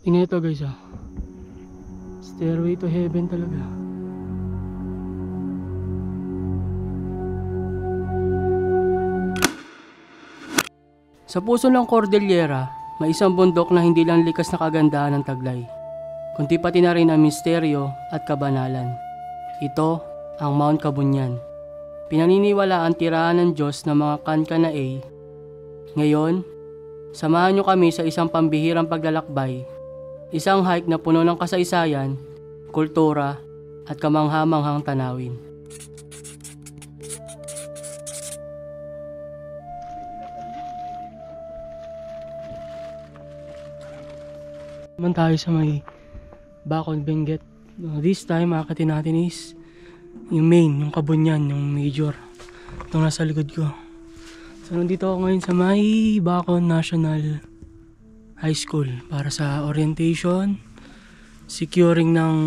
Tingnan ito guys ah. Stairway to heaven talaga. Sa puso ng Cordillera, may isang bundok na hindi lang likas na kagandahan ng taglay, kundi pati na rin ang misteryo at kabanalan. Ito ang Mount Kabunyan. Pinaniniwala ang tirahan ng Diyos ng mga Kankanaey. Ngayon, samahan nyo kami sa isang pambihirang paglalakbay, isang hike na puno ng kasaysayan, kultura at kamangha-manghang tanawin. Naman tayo sa may Bacon Benguet. This time, aakatin natin is yung main, yung Kabunyan, yung major. Itong nasa likod ko. So, nandito ako ngayon sa may Bacon National High School para sa orientation, securing ng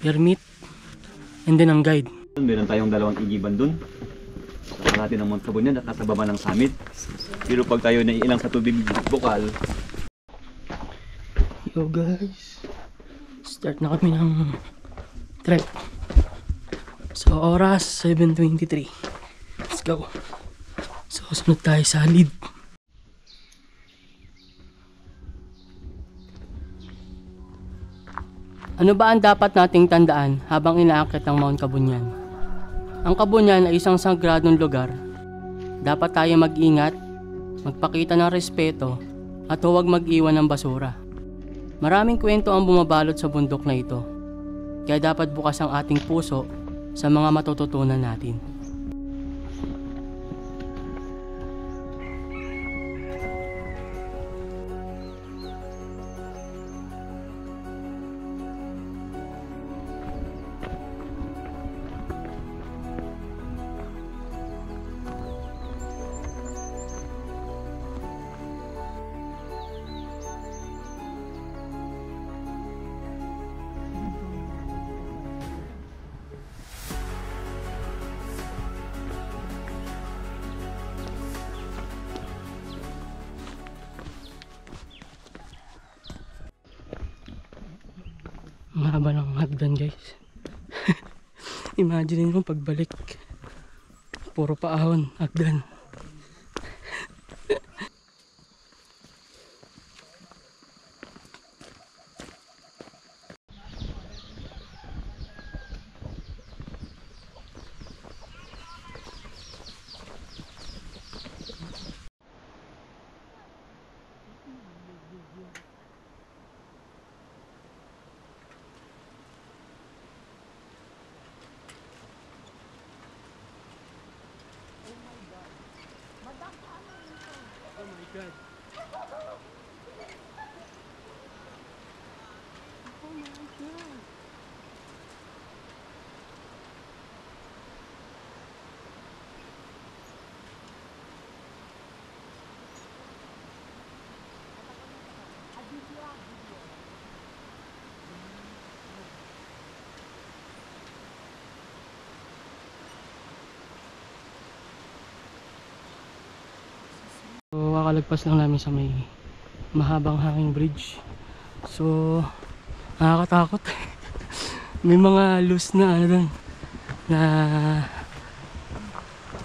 permit, and then ang guide. Meron tayong dalawang igiban dun. Sa kalahati ng Mount Kabunyan at nasa baba ng summit. Pero pag tayo naiilang sa tubig bukal, yo guys, start na kami ng trek. So oras 7:23. Let's go. So sunod tayo sa lead. Ano ba ang dapat nating tandaan habang inaakyat ang Mount Kabunyan? Ang Kabunyan ay isang sagradong lugar. Dapat tayo mag-ingat, magpakita ng respeto at huwag mag-iwan ng basura. Maraming kwento ang bumabalot sa bundok na ito, kaya dapat bukas ang ating puso sa mga matututunan natin. Mahaba ng hagdan guys. Imagine mo pagbalik, puro paahon, hagdan. Oh my God. Oh my God. So, kakalagpas lang namin sa may mahabang hanging bridge. So, nakakatakot. May mga loose na ano dun, na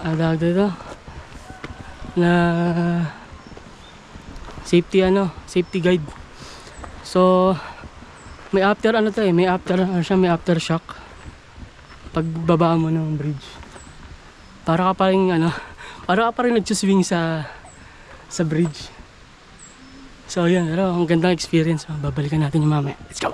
tawag dito, na safety guide. So, may after ano to eh, may aftershock pagbaba mo ng bridge. Para ka pa rin nagsuswing sa bridge. So yun, pero ang gandang experience. Babalikan natin yung mamaya. Let's go!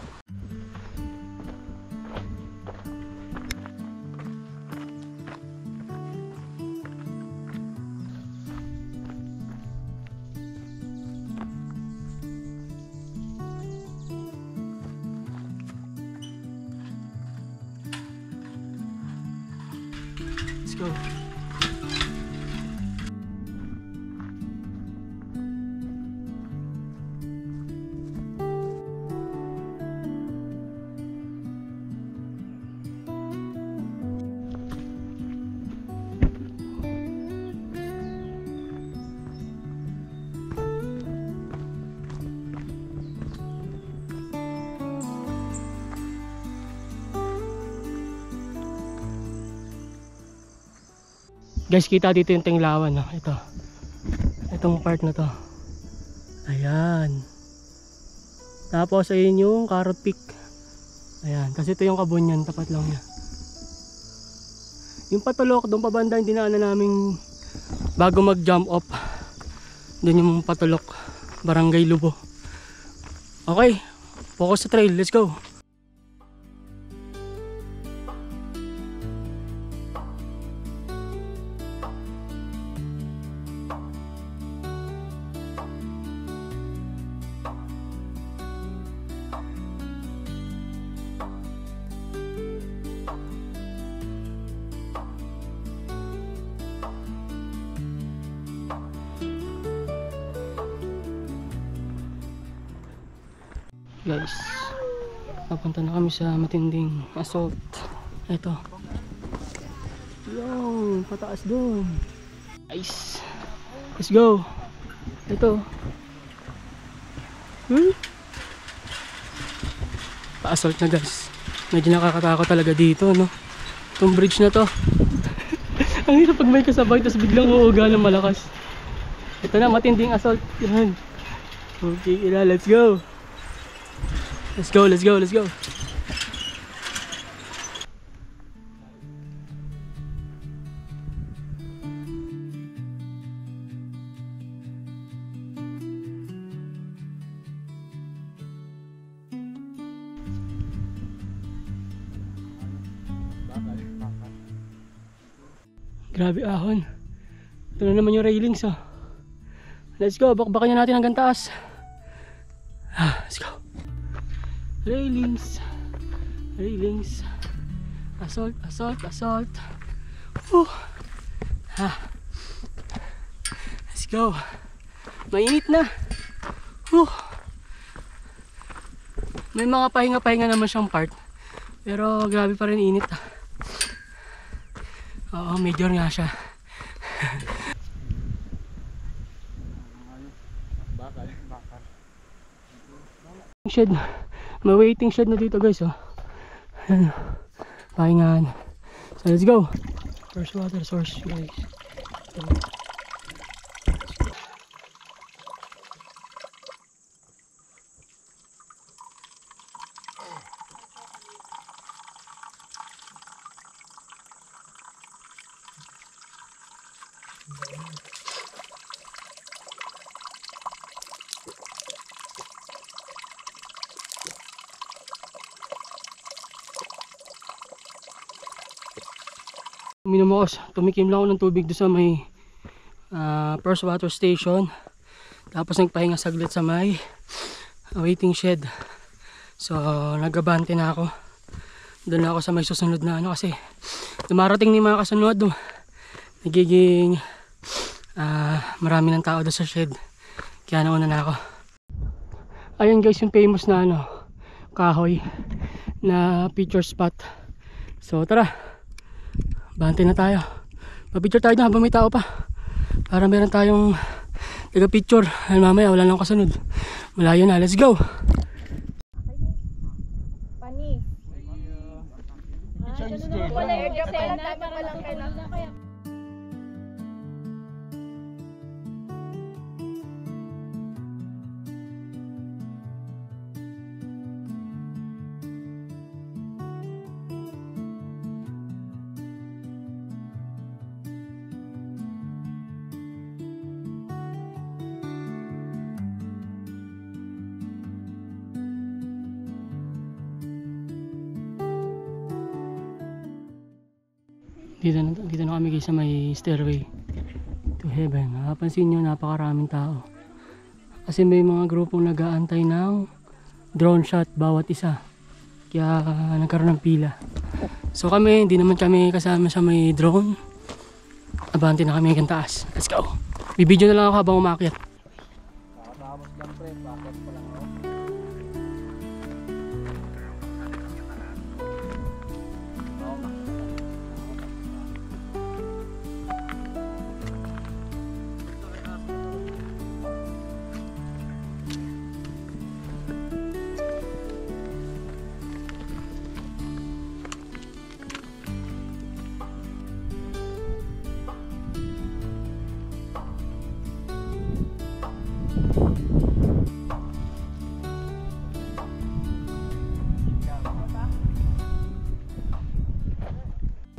Let's go! Guys, kita dito yung Tinglawan, no? Itong part na to. Ayan. Tapos ayun yung Carrot Peak. Ayan, kasi ito yung Kabunyan, tapat lang niya. Yung Patulok, doon pa banda yung dinaanan namin bago mag jump off. Doon yung Patulok, Barangay Lubo. Okay, focus sa trail, let's go. Guys, papunta na kami sa matinding assault. Ito. Yung pataas doon. Guys, let's go. Ito. Pa-assault na guys. Medyo nakakatakot talaga dito, no? Itong bridge na to. Ang hirap pag may kasabay tapos biglang uuga ng malakas. Ito na, matinding assault. Yan. Okay, let's go. Let's go, let's go, let's go. Grabe ahon. Ito na naman yung railings, oh. Let's go, bakbakan natin hanggang taas. Let's go. Railings, railings, assault, assault, assault. Let's go. Mainit na. May mga pahinga-pahinga naman siyang part, pero grabe pa rin init. Oo, major nga siya. Shed. May waiting shed na dito guys, oh. Ayan, pahingahan. So let's go. First water source guys. Minumos, tumikim lang ako ng tubig doon sa may first water station. Tapos nagpahinga saglit sa may waiting shed. So nagabante na ako. Doon na ako sa may susunod na ano, kasi dumarating ni mga kasunod. Nagiging marami ng tao doon sa shed. Kaya nauna na ako. Ayun guys, yung famous na ano, kahoy na picture spot. So tara, bante na tayo. Papicture tayo na habang may tao pa, para meron tayong taga picture. Ay mamaya wala nang kasunod, malayo na. Let's go. Pani. Wala airdrop na para lang kaya. Dito na kami guys sa may stairway to heaven. Napansin nyo, napakaraming tao. Kasi may mga grupong nag-aantay ng drone shot bawat isa. Kaya nagkaroon ng pila. So kami, hindi naman kami kasama sa may drone. Abante na kami hanggang taas. Let's go. Bibidyo na lang ako habang umakyat. Nakatapos lang pre, bakit pa lang ako.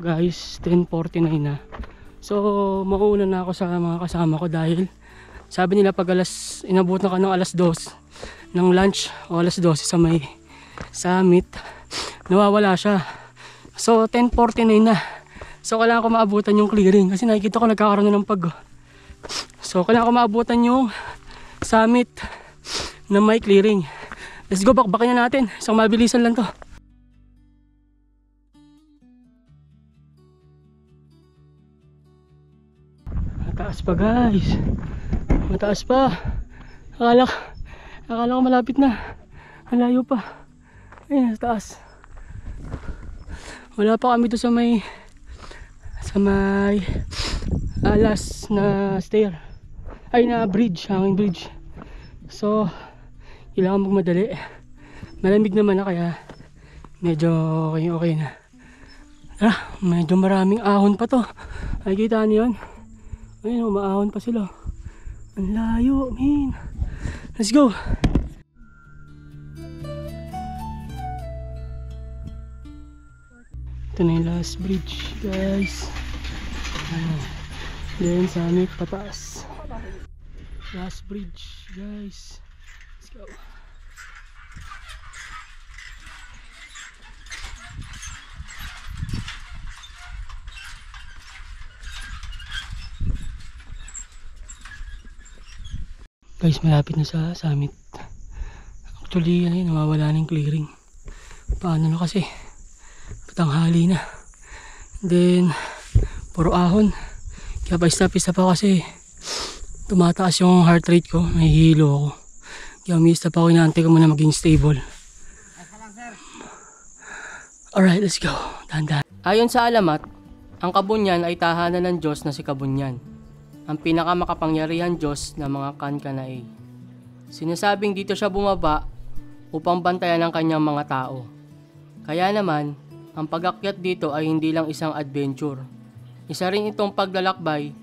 guys, 10:49 na. So mauna na ako sa mga kasama ko dahil sabi nila pag inabot na ka ng alas 2 ng lunch o alas 12 sa may summit, nawawala siya. So 10:49 na. So kailangan ko maabutan yung clearing kasi nakikita ko nagkakaroon na ng pag. So kailangan ko maabutan yung summit na may clearing. Let's go, bakbakin na natin. Isang mabilisan lang to. Mataas pa guys. Mataas pa. Akala ko malapit na. Ang layo pa. Ayun, sa taas. Wala pa kami to sa may alas na stair. Ay, na bridge, hanging bridge. So kailangan magmadali. Malamig naman na kaya medyo okay na. Medyo maraming ahon pa to. Ay, kita niyo yun? Ayun, umaahon pa sila. Ang layo, man. Let's go. Ito na yung last bridge, guys. Then summit pataas. Last bridge, guys. Let's go. Guys, malapit na sa summit. Actually, nawawala na yung clearing. Paano na kasi? Patanghali na. Then, puro ahon. Kaya pa-stop ako kasi tumataas yung heart rate ko. Nahihilo ako. Kaya umistop ako, inaantay ko muna maging stable. Alright, let's go. Dahan-dahan. Ayon sa alamat, ang Kabunyan ay tahanan ng Diyos na si Kabunyan, ang pinakamakapangyarihan Diyos ng mga Kankanaey. Sinasabing dito siya bumaba upang bantayan ang kanyang mga tao. Kaya naman, ang pag-akyat dito ay hindi lang isang adventure. Isa rin itong paglalakbay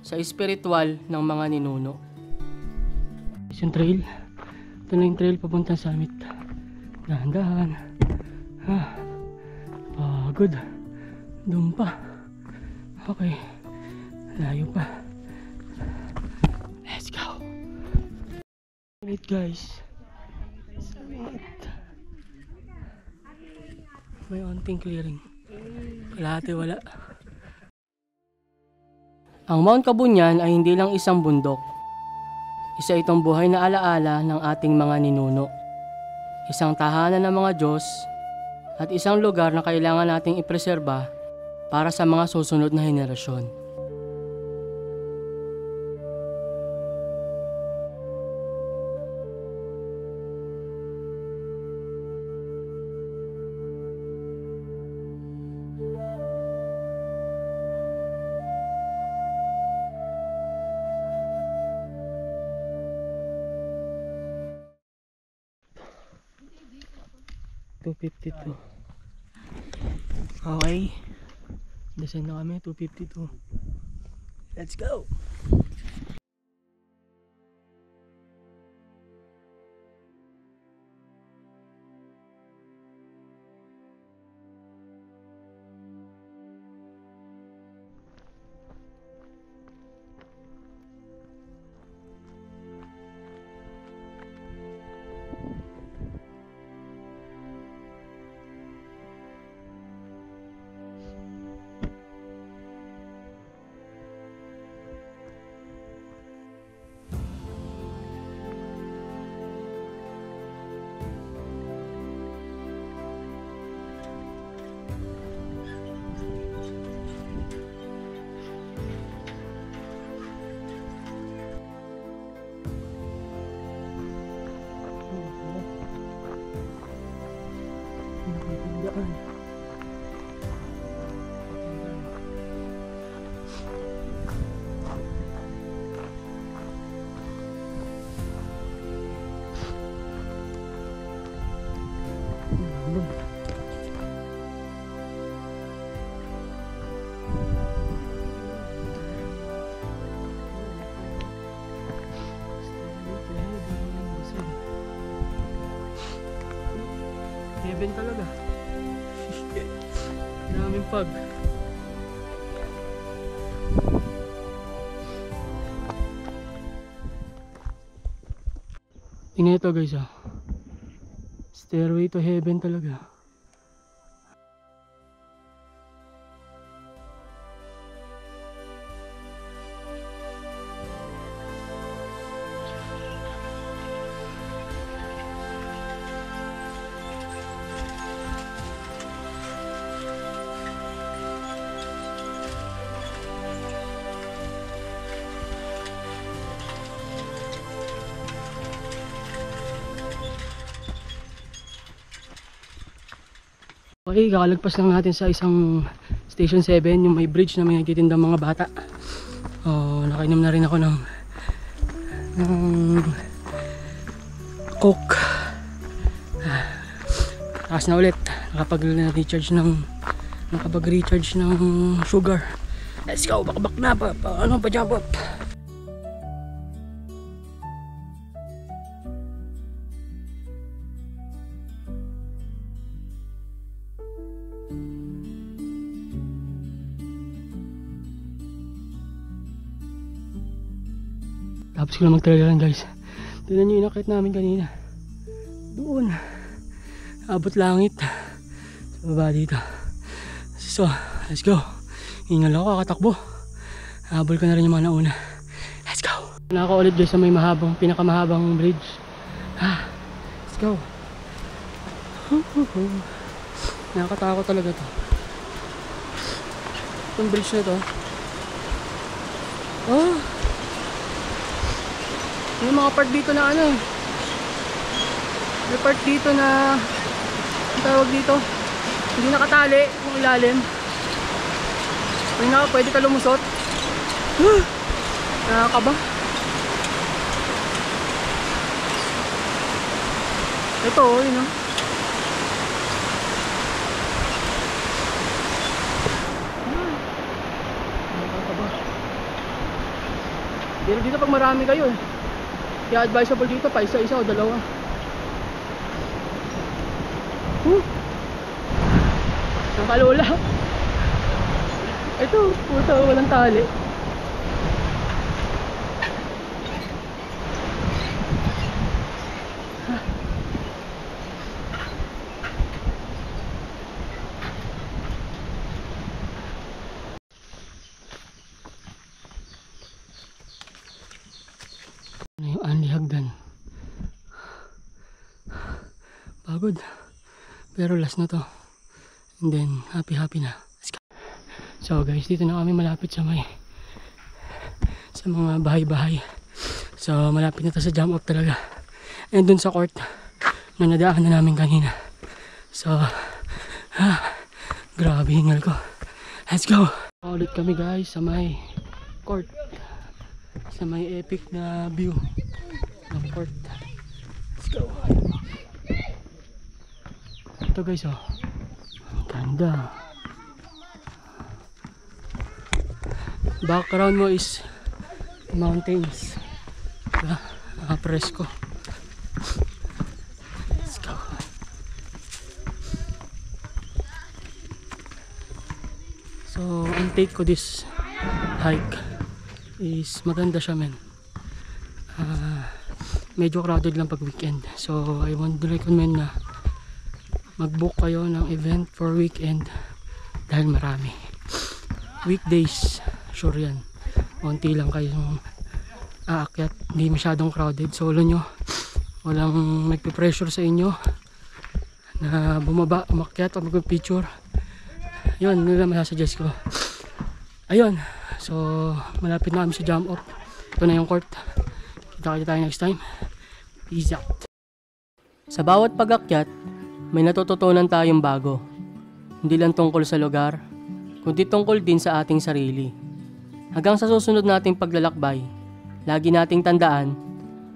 sa espiritual ng mga ninuno. Yung trail. Ito na yung trail papuntang summit. Dahan-dahan. Pagod. Doon pa. Okay. Layo pa. Let's go. Wait guys. May onting clearing. Kalahati wala. Ang Mount Kabunyan ay hindi lang isang bundok. Isa itong buhay na alaala ng ating mga ninuno. Isang tahanan ng mga Diyos at isang lugar na kailangan nating ipreserba para sa mga susunod na henerasyon. $252. Okay. Descend na kami, 252. Let's go! Heaven talaga. Daming pag. Tingnan ito guys ah. Stairway to heaven talaga. Okay, kakalagpas lang natin sa isang Station 7, yung may bridge na may nagtitindang mga bata. Nakainom na rin ako ng Coke. Taas na ulit. Nakapag-recharge ng sugar. Let's go, bakbak na pa jump up. Tapos ko na magtalagan guys. Tignan nyo yung inakit namin kanina. Doon. Abot langit. Sa baba dito. So, let's go. Hingal ako kakatakbo. Habol ko na rin yung mga nauna. Let's go. Naka ulit guys sa may pinakamahabang bridge. Let's go. Nakakatakot talaga to. Itong bridge na to. May mga part dito na ano eh. May part dito na ang tawag dito, hindi nakatali yung ilalim. Pwede ka lumusot. Nakakaba. Ito yun o. Nakakaba. Pero dito pag marami kayo eh. Kaya advisable dito pa isa-isa o dalawa. Nakalula. Ito, puta, walang tali. Yung Anli Hagdan. Pagod. Pero last na to. And then happy na. Let's go. So guys, dito na kami malapit sa mga bahay-bahay. So malapit na to sa jump off talaga. And dun sa court na nadaan na namin kanina. So grabe hingal ko. Let's go. Ulit kami guys sa may court. Sa may epic na view ng port. Let's go. Ito guys oh. Ganda. Background mo is mountains. Diba? Presko. Let's go. So ang take ko this hike is maganda siya men. Medyo crowded lang pag weekend, so I want to recommend na mag-book kayo ng event for weekend dahil marami. Weekdays sure yan, konti lang kayong aakyat, hindi masyadong crowded, solo nyo, walang magpe-pressure sa inyo na bumaba, umakyat o mag-picture. Yun, yun lang masasuggest ko. Ayun. So, malapit na kami sa jump off. Ito na yung court. Kita tayo next time. Peace out. Sa bawat pag-akyat, may natututunan tayong bago. Hindi lang tungkol sa lugar, kundi tungkol din sa ating sarili. Hanggang sa susunod nating paglalakbay, lagi nating tandaan,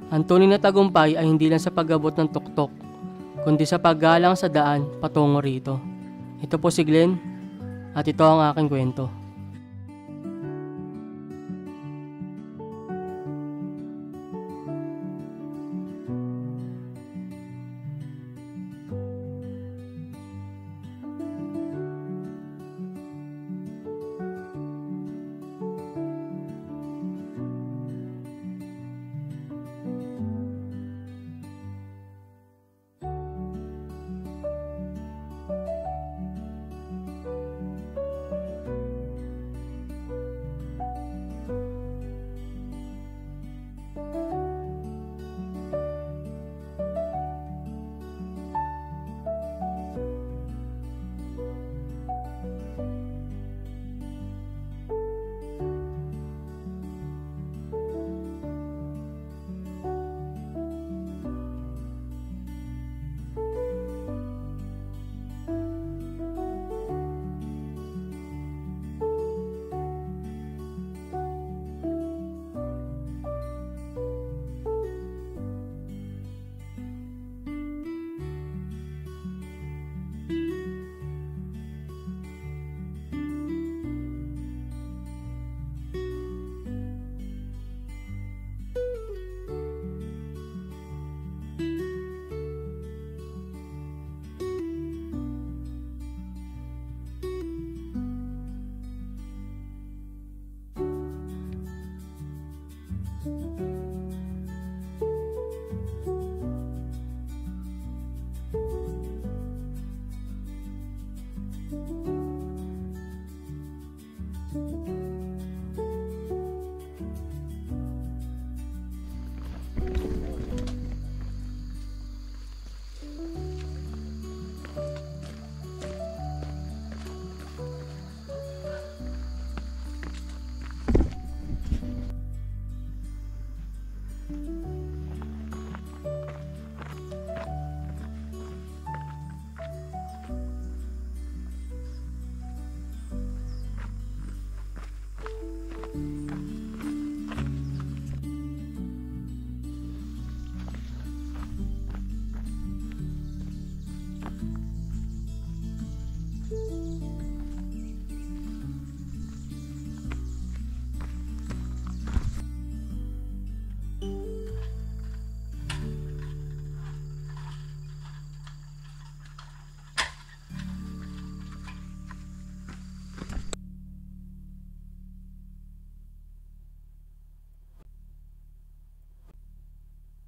ang tunay na tagumpay ay hindi lang sa pag-abot ng tuktok, kundi sa paggalang sa daan patungo rito. Ito po si Glenn, at ito ang aking kwento.